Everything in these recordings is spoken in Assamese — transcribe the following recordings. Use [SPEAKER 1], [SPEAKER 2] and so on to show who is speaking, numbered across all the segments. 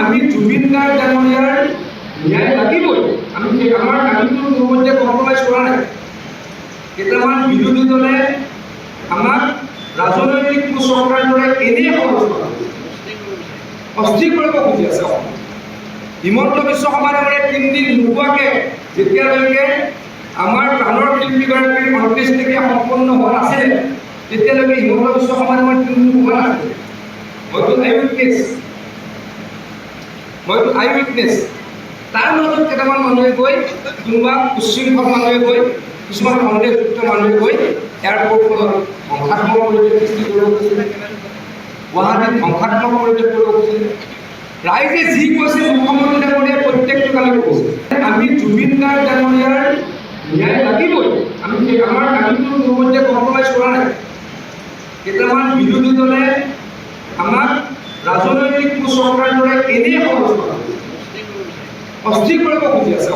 [SPEAKER 1] আমি জুবিন গাৰ্গ ডাঙৰীয়াৰ ন্যায় লাগিবই। আমি আমাৰ দাবীটো মোৰ মতে কম্প্ৰমাইজ কৰা নাই। কেইটামান বিৰোধী দলে আমাক ৰাজনৈতিক কুচক্ৰাৰ দৰে এনেই সমালোচনা অস্থিৰ কৰিব খুজি আছে। হিমন্ত বিশ্ব শৰ্মাৰ দৰে 3 দিন নোপোৱাকৈ যেতিয়ালৈকে আমাৰ প্ৰাণৰ শিল্পীগৰাকীৰ অন্ত্যেষ্টিক্ৰিয়া সম্পন্ন হোৱা নাছিলে তেতিয়ালৈকে হিমন্ত বিশ্ব শৰ্মাৰ 3 দিন হোৱা নাছিলে। মইতো আই উইটনেছ। তাৰ মাজত কেইটামান মানুহে গৈ কোনোবা উচ্ছৃংখল মানুহে গৈ কিছুমান সন্দেহযুক্ত মানুহে গৈ এয়াৰপৰ্টখনত ধ্বংসাত্মক পৰিৱেশ সৃষ্টি কৰিব খুজিছিলে, গুৱাহাটীত ধ্বংসাত্মক পৰিৱেশ কৰিব খুজিছিলে। ৰাইজে যি কৈছে মুখ্যমন্ত্ৰী ডাঙৰীয়াই প্ৰত্যেকটো কামে কৈছে আমি জুবিন গাৰ্গ ডাঙৰীয়াৰ ন্যায় লাগিবই। আমি আমাৰ দাবীটো মোৰ মতে কম্প্ৰমাইজ কৰা নাই। কেইটামান বিৰোধী দলে আমাক ৰাজনৈতিক কুচক্ৰাৰ দৰে এনেই সমালোচনা অস্থিৰ কৰিব খুজি আছে।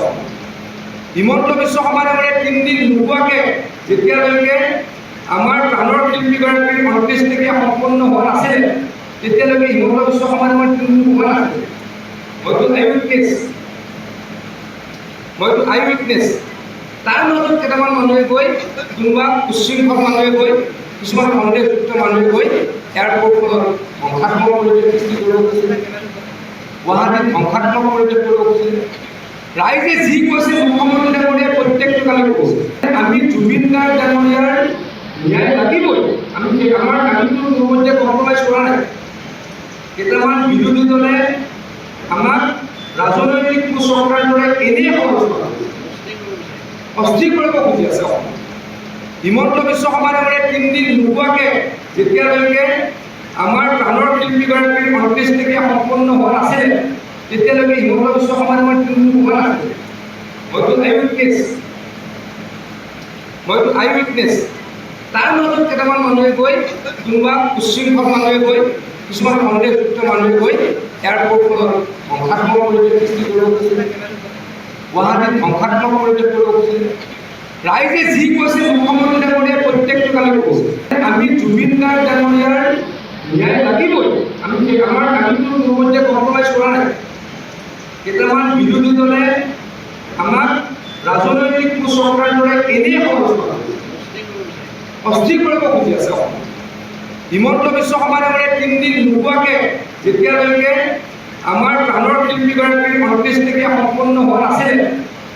[SPEAKER 1] হিমন্ত বিশ্ব শৰ্মাৰ দৰে 3 দিন নোপোৱাকৈ যেতিয়ালৈকে আমাৰ প্ৰাণৰ শিল্পীগৰাকীৰ অন্ত্যেষ্টিক্ৰিয়া সম্পন্ন হোৱা নাছিলে তেতিয়ালৈকে হিমন্ত বিশ্ব শৰ্মাৰ 3 দিন হোৱা নাছিলে। মইতো আই উইটনেছ। তাৰ মাজত কেইটামান মানুহে গৈ কোনোবা উচ্ছৃংখল মানুহে গৈ কিছুমান সন্দেহযুক্ত মানুহে গৈ এয়াৰপৰ্টখনত ধ্বংসাত্মক পৰিৱেশ সৃষ্টি কৰিব খুজিছিলে, গুৱাহাটীত ধ্বংসাত্মক পৰিৱেশ কৰিব খুজিছিলে। ৰাইজে যি কৈছে মুখ্যমন্ত্ৰী ডাঙৰীয়াই প্ৰত্যেকটো কামে কৈছে আমি জুবিন গাৰ্গ ডাঙৰীয়াৰ ন্যায় লাগিবই। আমি আমাৰ দাবীটো মোৰ মতে কম্প্ৰমাইজ কৰা নাই। কেইটামান বিৰোধী দলে আমাক ৰাজনৈতিক কুচক্ৰাৰ দৰে এনেই সমালোচনা অস্থিৰ কৰিব খুজি আছে। হিমন্ত বিশ্ব শৰ্মাৰ দৰে 3 দিন নোপোৱাকৈ যেতিয়ালৈকে আমাৰ প্ৰাণৰ শিল্পীগৰাকীৰ অন্ত্যেষ্টিক্ৰিয়া সম্পন্ন হোৱা নাছিলে তেতিয়ালৈকে হিমন্ত বিশ্ব শৰ্মাৰ 3 দিন হোৱা নাছিলে। মইতো আই উইটনেছ। তাৰ মাজত কেইটামান মানুহে গৈ কোনোবা উচ্ছৃংখল মানুহে গৈ কিছুমান সন্দেহযুক্ত মানুহে গৈ এয়াৰপৰ্টখনত ধ্বংসাত্মক পৰিৱেশ সৃষ্টি কৰিব খুজিছিলে, গুৱাহাটীত ধ্বংসাত্মক পৰিৱেশ কৰিব খুজিছিলে। ৰাইজে যি কৈছে মুখ্যমন্ত্ৰী ডাঙৰীয়াই প্ৰত্যেকটো কামে কৈছে আমি জুবিন গাৰ্গ ডাঙৰীয়াৰ ন্যায় লাগিবই। আমি আমাৰ দাবীটো মোৰ মতে কম্প্ৰমাইজ কৰা নাই। কেইটামান বিৰোধী দলে আমাক ৰাজনৈতিক কুচক্ৰাৰ দৰে এনেই সমালোচনা অস্থিৰ কৰিব খুজি আছে। হিমন্ত বিশ্ব শৰ্মাৰ দৰে 3 দিন নোপোৱাকৈ যেতিয়ালৈকে আমাৰ প্ৰাণৰ শিল্পীগৰাকীৰ অন্ত্যেষ্টিক্ৰিয়া সম্পন্ন হোৱা নাছিলে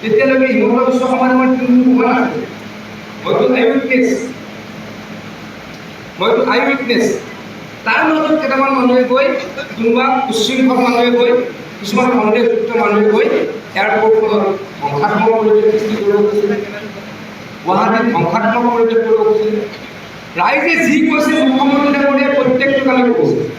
[SPEAKER 1] তেতিয়ালৈকে হিমন্ত বিশ্ব শৰ্মাৰ 3 দিন হোৱা নাছিলে। মইতো আই উইটনেছ। তাৰ মাজত কেইটামান মানুহে গৈ কোনোবা উচ্ছৃংখল মানুহে গৈ কিছুমান সন্দেহযুক্ত মানুহে গৈ এয়াৰপৰ্টখনত ধ্বংসাত্মক পৰিৱেশ সৃষ্টি কৰিব খুজিছিলে, গুৱাহাটীত ধ্বংসাত্মক পৰিৱেশ কৰিব খুজিছিলে। ৰাইজে যি কৈছে মুখ্যমন্ত্ৰী ডাঙৰীয়াই প্ৰত্যেকটো কামে কৈছে